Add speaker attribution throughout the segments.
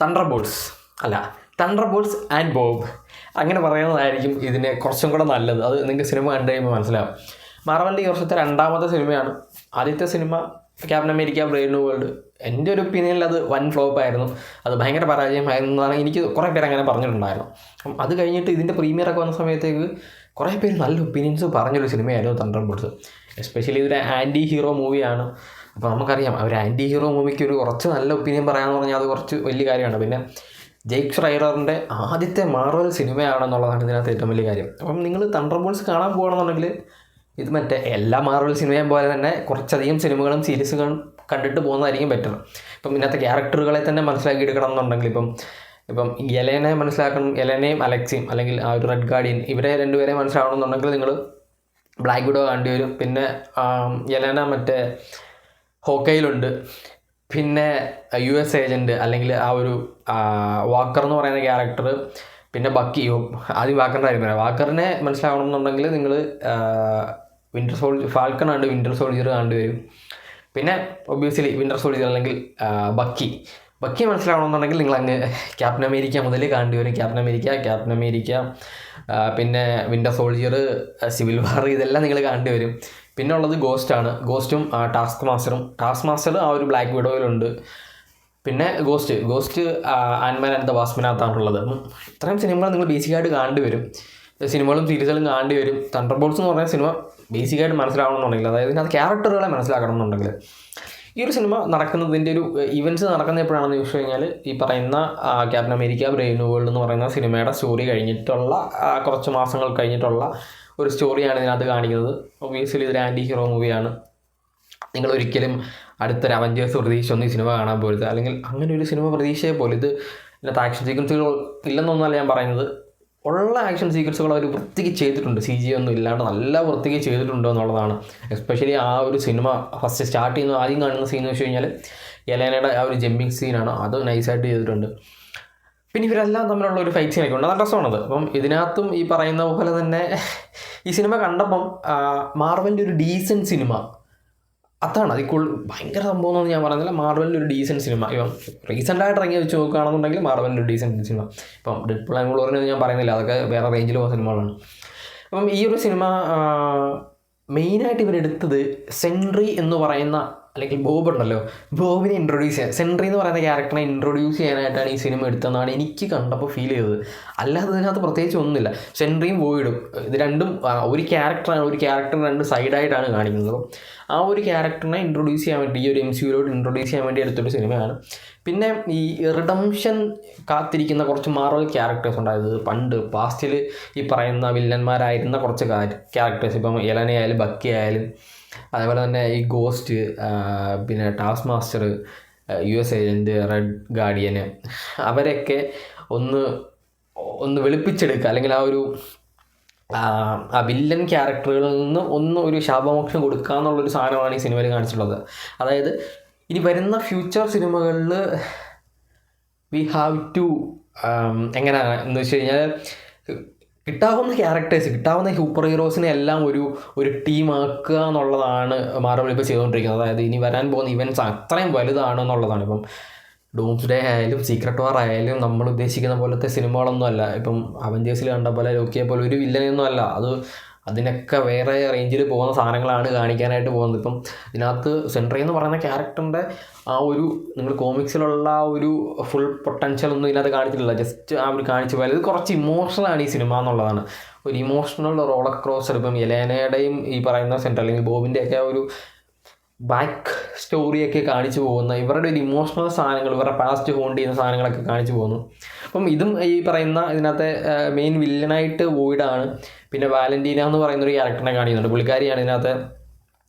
Speaker 1: തണ്ടർബോൾട്സ് അല്ല, തണ്ടർബോൾട്സ് and Bob അങ്ങനെ പറയുന്നതായിരിക്കും ഇതിനെ കുറച്ചും കൂടെ നല്ലത്. അത് നിങ്ങൾക്ക് സിനിമ കണ്ടു കഴിയുമ്പോൾ മനസ്സിലാവും. മാർവലിൻ്റെ ഈ വർഷത്തെ രണ്ടാമത്തെ സിനിമയാണ്. ആദ്യത്തെ cinema captain America Brave new world. എൻ്റെ ഒരു ഒപ്പീനിയനിൽ അത് വൻ ഫ്ലോപ്പായിരുന്നു. അത് ഭയങ്കര പരാജയമായിരുന്നതാണ് എനിക്ക് കുറേ പേര് അങ്ങനെ പറഞ്ഞിട്ടുണ്ടായിരുന്നു. അപ്പം അത് കഴിഞ്ഞിട്ട് ഇതിൻ്റെ പ്രീമിയറൊക്കെ വന്ന സമയത്തേക്ക് കുറേ പേര് നല്ല ഒപ്പീനിയൻസ് പറഞ്ഞൊരു സിനിമയായിരുന്നു തണ്ടർബോൾട്സ്. എസ്പെഷ്യലി ഇതൊരു ആൻറ്റി ഹീറോ മൂവിയാണ്. അപ്പോൾ നമുക്കറിയാം ഒരു ആൻറ്റി ഹീറോ മൂവിക്ക് ഒരു കുറച്ച് നല്ല ഒപ്പീനിയൻ പറയാമെന്ന് പറഞ്ഞാൽ അത് കുറച്ച് വലിയ കാര്യമാണ്. പിന്നെ ജെയ്ക്ക് ഷ്രൈഡറിൻ്റെ ആദ്യത്തെ മാർവൽ സിനിമയാണെന്നുള്ളതാണ് ഇതിനകത്ത് ഏറ്റവും വലിയ കാര്യം. അപ്പം നിങ്ങൾ തണ്ടർബോൾട്സ് കാണാൻ പോകണമെന്നുണ്ടെങ്കിൽ ഇത് മറ്റേ എല്ലാ മാർവൽ സിനിമയും പോലെ തന്നെ കുറച്ചധികം സിനിമകളും സീരീസുകളും കണ്ടിട്ട് പോകുന്നതായിരിക്കും ബെറ്റർ. ഇപ്പം ഇതിനകത്തെ ക്യാരക്ടറുകളെ തന്നെ മനസ്സിലാക്കി എടുക്കണം എന്നുണ്ടെങ്കിൽ ഇപ്പം യെലേനെ മനസ്സിലാക്കണം, യെലേനെയും അലക്സിയും അല്ലെങ്കിൽ ആ ഒരു റെഡ് ഗാർഡിയൻ ഇവരെ രണ്ടുപേരെ മനസ്സിലാവണമെന്നുണ്ടെങ്കിൽ നിങ്ങൾ ബ്ലാക്ക് വിഡോ കാണേണ്ടി വരും. പിന്നെ യെലേന മറ്റേ ഹോക്കയിലുണ്ട്. പിന്നെ US ഏജൻറ്റ് അല്ലെങ്കിൽ ആ ഒരു വാക്കർ എന്ന് പറയുന്ന ക്യാരക്ടർ, പിന്നെ ബക്കി. ആദ്യം വാക്കറിൻ്റെ കാര്യം പറയാം. വാക്കറിനെ മനസ്സിലാവണം എന്നുണ്ടെങ്കിൽ നിങ്ങൾ ഫാൽക്കൺ ആണ്ട് വിൻ്റർ സോൾജിയർ കാണേണ്ടി വരും. പിന്നെ ഒബ്വിയസ്ലി വിൻ്റർ സോൾജിയർ അല്ലെങ്കിൽ ബക്കി മനസ്സിലാവണമെന്നുണ്ടെങ്കിൽ നിങ്ങൾ അങ്ങ് ക്യാപ്റ്റൻ അമേരിക്ക മുതൽ കാണേണ്ടി വരും. ക്യാപ്റ്റൻ അമേരിക്ക പിന്നെ വിൻ്റർ സോൾജിയർ, സിവിൽ വാർ, ഇതെല്ലാം നിങ്ങൾ കാണേണ്ടി വരും. പിന്നെ ഉള്ളത് ഗോസ്റ്റും ടാസ്ക് മാസ്റ്റർ ആ ഒരു ബ്ലാക്ക് വിഡോയിലുണ്ട്. പിന്നെ ഗോസ്റ്റ് ആൻഡ്മാൻ ആൻഡ് ദ വാസ്പിനകത്താണുള്ളത്. അപ്പം ഇത്രയും സിനിമകൾ നിങ്ങൾ ബേസിക്കായിട്ട് കാണേണ്ടി വരും. സിനിമകളും സീരീസുകളും കാണേണ്ടി വരും. തണ്ടർബോൾട്സ് എന്ന് പറയുന്ന സിനിമ ബേസിക്കായിട്ട് മനസ്സിലാവണമെന്നുണ്ടെങ്കിൽ, അതായത് ഇതിനകത്ത് ക്യാരക്ടറുകളെ മനസ്സിലാക്കണം എന്നുണ്ടെങ്കിൽ, ഈ ഒരു സിനിമ നടക്കുന്നതിൻ്റെ ഒരു ഇവൻറ്റ്സ് നടക്കുന്ന എപ്പോഴാണെന്ന് ചോദിച്ചു കഴിഞ്ഞാൽ ഈ പറയുന്ന captain America Brave new world എന്ന് പറയുന്ന സിനിമയുടെ സ്റ്റോറി കഴിഞ്ഞിട്ടുള്ള കുറച്ച് മാസങ്ങൾ കഴിഞ്ഞിട്ടുള്ള ഒരു സ്റ്റോറിയാണ് ഇതിനകത്ത് കാണിക്കുന്നത്. ഒബ്വിയസ്ലി ഇതൊരു ആൻറ്റി ഹീറോ മൂവിയാണ്. നിങ്ങൾ ഒരിക്കലും അടുത്തൊരു അവഞ്ചേഴ്സ് പ്രതീക്ഷിച്ചൊന്നും ഈ സിനിമ കാണാൻ പോരുത്, അല്ലെങ്കിൽ അങ്ങനെ ഒരു സിനിമ പ്രതീക്ഷയെ പോലെ ഇത് ഇതിനകത്ത് ആക്ഷൻ സീക്വൻസുകൾ ഇല്ലെന്നൊന്നല്ല ഞാൻ പറയുന്നത്. ഉള്ള ആക്ഷൻ സീക്വൻസുകൾ അവർ വൃത്തിക്ക് ചെയ്തിട്ടുണ്ട്. CG ഒന്നും ഇല്ലാണ്ട് നല്ല വൃത്തിക്ക് ചെയ്തിട്ടുണ്ട് എന്നുള്ളതാണ്. എസ്പെഷ്യലി ആ ഒരു സിനിമ ഫസ്റ്റ് സ്റ്റാർട്ട് ചെയ്യുന്ന ആദ്യം കാണുന്ന സീൻ എന്ന് വെച്ച് കഴിഞ്ഞാൽ യെലേനയുടെ ആ ഒരു ജമ്പിങ് സീനാണ്. അത് നൈസായിട്ട് ചെയ്തിട്ടുണ്ട്. പിന്നെ ഇവരെല്ലാം തമ്മിലുള്ള ഒരു ഫൈറ്റ് സീനൊക്കെ ഉണ്ട്. നല്ല രസമാണത്. അപ്പം ഇതിനകത്തും ഈ പറയുന്ന പോലെ തന്നെ ഈ സിനിമ കണ്ടപ്പം മാർവലിൻ്റെ ഒരു ഡീസൻറ്റ് സിനിമ അതാണ്. അതിൽ ഭയങ്കര സംഭവം എന്നൊന്നും ഞാൻ പറയുന്നില്ല. മാർവലിൻ്റെ ഒരു ഡീസൻറ്റ് സിനിമ ഇപ്പം റീസെൻ്റായിട്ട് ഇറങ്ങി വെച്ച് നോക്കുകയാണെന്നുണ്ടെങ്കിൽ മാർവലിൻ്റെ ഒരു ഡീസൻറ്റ് സിനിമ. ഇപ്പം ഡെഡ്പൂൾ ആൻഡ് വൂൾവറിനെ ഞാൻ പറയുന്നില്ല, അതൊക്കെ വേറെ റേഞ്ചിൽ പോകുന്ന സിനിമകളാണ്. അപ്പം ഈ ഒരു സിനിമ മെയിനായിട്ട് ഇവരെടുത്തത് സെൻട്രി എന്ന് പറയുന്ന അല്ലെങ്കിൽ ബോബ് ഉണ്ടല്ലോ, ബോബിനെ ഇൻട്രൊഡ്യൂസ് ചെയ്യാൻ, സെൻട്രി എന്ന് പറയുന്ന ക്യാരക്ടറിനെ ഇൻട്രൊഡ്യൂസ് ചെയ്യാനായിട്ടാണ് ഈ സിനിമ എടുത്തതെന്നാണ് എനിക്ക് കണ്ടപ്പോൾ ഫീൽ ചെയ്തത്. അല്ലാതെ ഇതിനകത്ത് പ്രത്യേകിച്ച് ഒന്നുമില്ല. സെൻട്രിയും ബോയിഡും ഇത് രണ്ടും ഒരു ക്യാരക്ടറാണ്. ഒരു ക്യാരക്ടറിന് രണ്ട് സൈഡായിട്ടാണ് കാണിക്കുന്നത്. അപ്പം ആ ഒരു ക്യാരക്ടറിനെ ഇൻട്രൊഡ്യൂസ് ചെയ്യാൻ വേണ്ടി, ഈ ഒരു MCUയിലോട്ട് ഇൻട്രൊഡ്യൂസ് ചെയ്യാൻ വേണ്ടി എടുത്തൊരു സിനിമയാണ്. പിന്നെ ഈ റിഡംഷൻ കാത്തിരിക്കുന്ന കുറച്ച് മാർവൽ ക്യാരക്ടേഴ്സ് ഉണ്ടായത്. പണ്ട് പാസ്റ്റിൽ ഈ പറയുന്ന വില്ലന്മാരായിരുന്ന കുറച്ച് ക്യാരക്ടേഴ്സ്, ഇപ്പം യെലന ആയാലും ബക്കി ആയാലും അതേപോലെ തന്നെ ഈ ഗോസ്റ്റ്, പിന്നെ task master, US agent, red guardian, അവരൊക്കെ ഒന്ന് വെളുപ്പിച്ചെടുക്കുക, അല്ലെങ്കിൽ ആ വില്ലൻ ക്യാരക്ടറുകളിൽ നിന്ന് ഒരു ശാപമോക്ഷം കൊടുക്കുക എന്നുള്ളൊരു സാധനമാണ് ഈ സിനിമയിൽ കാണിച്ചിട്ടുള്ളത്. അതായത് ഇനി വരുന്ന ഫ്യൂച്ചർ സിനിമകളിൽ വി ഹാവ് ടു എങ്ങനെയാണ് എന്ന് വെച്ച് കഴിഞ്ഞാൽ കിട്ടാവുന്ന ക്യാരക്ടേഴ്സ്, കിട്ടാവുന്ന സൂപ്പർ ഹീറോസിനെ എല്ലാം ഒരു ടീമാക്കുക എന്നുള്ളതാണ് മാർവൽ ഇപ്പോൾ ചെയ്തുകൊണ്ടിരിക്കുന്നത്. അതായത് ഇനി വരാൻ പോകുന്ന ഇവൻറ്റ്സ് അത്രയും വലുതാണ് എന്നുള്ളതാണ്. ഇപ്പം ഡൂംസ്ഡേ ആയാലും സീക്രട്ട് വാർ ആയാലും നമ്മൾ ഉദ്ദേശിക്കുന്ന പോലത്തെ സിനിമകളൊന്നും അല്ല. ഇപ്പം അവഞ്ചേഴ്സിൽ കണ്ട പോലെ ലോക്കിയെ പോലെ ഒരു വില്ലനൊന്നും അല്ല. അതിനൊക്കെ വേറെ റേഞ്ചിൽ പോകുന്ന സാധനങ്ങളാണ് കാണിക്കാനായിട്ട് പോകുന്നത്. ഇപ്പം ഇതിനകത്ത് സെൻട്രി എന്ന് പറയുന്ന ക്യാരക്ടറിൻ്റെ ആ ഒരു നിങ്ങൾ കോമിക്സിലുള്ള ആ ഒരു ഫുൾ പൊട്ടൻഷ്യൽ ഒന്നും ഇതിനകത്ത് കാണിച്ചിട്ടില്ല. ജസ്റ്റ് ആ ഒരു കാണിച്ച പോലെ ഇത് കുറച്ച് ഇമോഷണലാണ് ഈ സിനിമ എന്നുള്ളതാണ്. ഒരു ഇമോഷണൽ റോളർ കോസ്റ്റർ. ഇപ്പം യെലേനയുടെയും ഈ പറയുന്ന സെൻട്രി അല്ലെങ്കിൽ ബോബിൻ്റെയൊക്കെ ഒരു ബാക്ക് സ്റ്റോറിയൊക്കെ കാണിച്ചു പോകുന്ന, ഇവരുടെ ഒരു ഇമോഷണൽ സാധനങ്ങൾ, ഇവരുടെ പാസ്റ്റ് ഹോണ്ട് ചെയ്യുന്ന സാധനങ്ങളൊക്കെ കാണിച്ചു പോകുന്നു. അപ്പം ഇതും ഈ പറയുന്ന ഇതിനകത്തെ മെയിൻ വില്ലനായിട്ട് വോയിഡാണ്. പിന്നെ വാലന്റീന എന്ന് പറയുന്നൊരു ക്യാരക്ടറിനെ കാണിക്കുന്നുണ്ട്. പുള്ളിക്കാരിയാണ് ഇതിനകത്ത്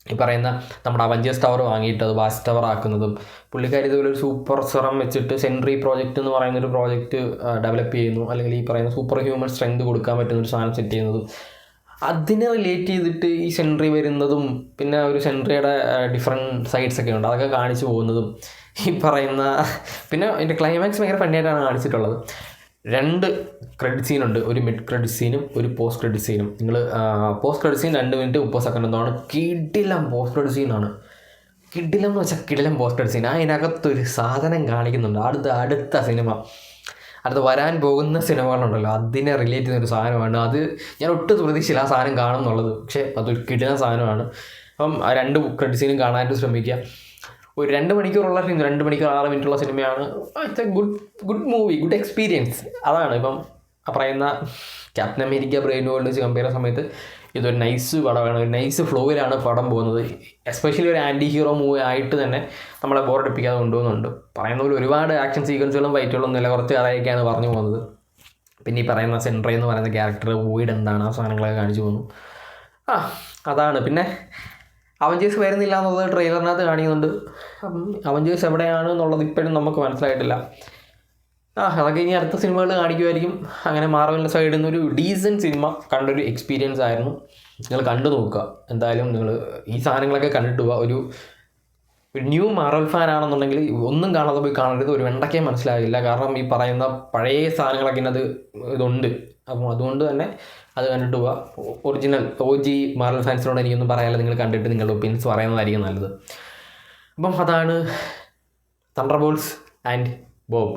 Speaker 1: ഈ പറയുന്ന നമ്മുടെ അവഞ്ചേഴ്സ് ടവർ വാങ്ങിയിട്ട് അത് വാച്ച് ടവർ ആക്കുന്നതും. പുള്ളിക്കാരി ഇതുപോലെ ഒരു സൂപ്പർ സെറം വെച്ചിട്ട് സെൻട്രി പ്രോജക്റ്റ് എന്ന് പറയുന്നൊരു പ്രോജക്റ്റ് ഡെവലപ്പ് ചെയ്യുന്നു, അല്ലെങ്കിൽ ഈ പറയുന്ന സൂപ്പർ ഹ്യൂമൻ സ്ട്രെങ്ത് കൊടുക്കാൻ പറ്റുന്നൊരു സാധനം സെറ്റ് ചെയ്യുന്നതും. അതിനെ റിലേറ്റ് ചെയ്തിട്ട് ഈ സെൻട്രി വരുന്നതും, പിന്നെ ഒരു സെൻട്രിയുടെ ഡിഫറെൻറ്റ് സൈഡ്സൊക്കെ ഉണ്ട്, അതൊക്കെ കാണിച്ചു പോകുന്നതും ഈ പറയുന്ന. പിന്നെ അതിൻ്റെ ക്ലൈമാക്സ് ഭയങ്കര ഫണ്ണിയായിട്ടാണ് കാണിച്ചിട്ടുള്ളത്. 2 ക്രെഡിറ്റ് സീനുണ്ട്, ഒരു മിഡ് ക്രെഡിറ്റ് സീനും ഒരു പോസ്റ്റ് ക്രെഡിറ്റ് സീനും. നിങ്ങൾ post credit scene 2 minute 30 second എന്താണ്, കിടിലം പോസ്റ്റ് ക്രെഡിറ്റ് സീനാണ്. കിടിലം എന്ന് വെച്ചാൽ കിടിലം പോസ്റ്റർ സീൻ. അതിനകത്തൊരു സാധനം കാണിക്കുന്നുണ്ട്. അടുത്ത സിനിമ, അടുത്ത് വരാൻ പോകുന്ന സിനിമകളുണ്ടല്ലോ, അതിനെ റിലേറ്റ് ചെയ്യുന്ന ഒരു സാധനമാണ്. അത് ഞാൻ ഒട്ടും പ്രതീക്ഷയില്ല ആ സാധനം കാണും എന്നുള്ളത്. പക്ഷേ അതൊരു കിടിലം സാധനമാണ്. അപ്പം ആ 2 ക്രെഡിറ്റ് സീനും കാണാനായിട്ട് ശ്രമിക്കുക. ഒരു 2 മണിക്കൂറുള്ള സിനിമ, 2 മണിക്കൂർ 6 മിനിറ്റുള്ള സിനിമയാണ്. It's A good movie, good experience. അതാണ് ഇപ്പം പറയുന്ന ക്യാപ്റ്റൻ അമേരിക്ക ബ്രേവ് വേൾഡ് വെച്ച് കമ്പയർ ചെയ്യുന്ന സമയത്ത് ഇതൊരു നൈസ് പടമാണ്. ഒരു നൈസ് ഫ്ലോയിലാണ് പടം പോകുന്നത്. എസ്പെഷ്യലി ഒരു ആൻറ്റി ഹീറോ മൂവി ആയിട്ട് തന്നെ നമ്മളെ ബോറടിപ്പിക്കാതെ കൊണ്ടുപോകുന്നുണ്ട്. പറയുന്ന പോലെ ഒരുപാട് ആക്ഷൻ സീക്വൻസുകളും ഫൈറ്റുകളും ഒന്നുമില്ല, കുറച്ച് കഥയൊക്കെയാണ് പറഞ്ഞു പോകുന്നത്. പിന്നെ ഈ പറയുന്ന സെൻട്രേ എന്ന് പറയുന്ന ക്യാരക്ടർ വോയിഡ് എന്താണ്, ആ സാധനങ്ങളൊക്കെ കാണിച്ചു പോകുന്നു. അതാണ്. പിന്നെ അവഞ്ചേഴ്സ് വരുന്നില്ല എന്നുള്ളത് ട്രെയിലറിനകത്ത് കാണിക്കുന്നുണ്ട്. അവഞ്ചേഴ്സ് എവിടെയാണ് എന്നുള്ളത് ഇപ്പോഴും നമുക്ക് മനസ്സിലായിട്ടില്ല. അതൊക്കെ ഇനി അടുത്ത സിനിമകൾ കാണിക്കുമായിരിക്കും. അങ്ങനെ മാർവലിൻ്റെ സൈഡിൽ നിന്ന് ഒരു ഡീസൻറ്റ് സിനിമ കണ്ടൊരു എക്സ്പീരിയൻസ് ആയിരുന്നു. നിങ്ങൾ കണ്ടു നോക്കുക. എന്തായാലും നിങ്ങൾ ഈ സാധനങ്ങളൊക്കെ കണ്ടിട്ട് പോവുക. ഒരു ന്യൂ മാർവൽ ഫാൻ ആണെന്നുണ്ടെങ്കിൽ ഒന്നും കാണാതെ പോയി കാണരുത്. ഒരു വെണ്ടയ്ക്കേ മനസ്സിലാകില്ല. കാരണം ഈ പറയുന്ന പഴയ സാധനങ്ങളൊക്കെ ഇന്നത് ഇതുണ്ട്. അപ്പം അതുകൊണ്ട് തന്നെ അത് കണ്ടിട്ട് പോവുക. ഒറിജിനൽ OG മാർവൽ ഫാൻസിനോട് എനിക്കൊന്നും പറയാനില്ല. നിങ്ങൾ കണ്ടിട്ട് നിങ്ങളുടെ ഒപ്പീനിയൻസ് പറയുന്നതായിരിക്കും നല്ലത്. അപ്പം അതാണ് തണ്ടർബോൾട്സ് ആൻഡ് ബോബ്.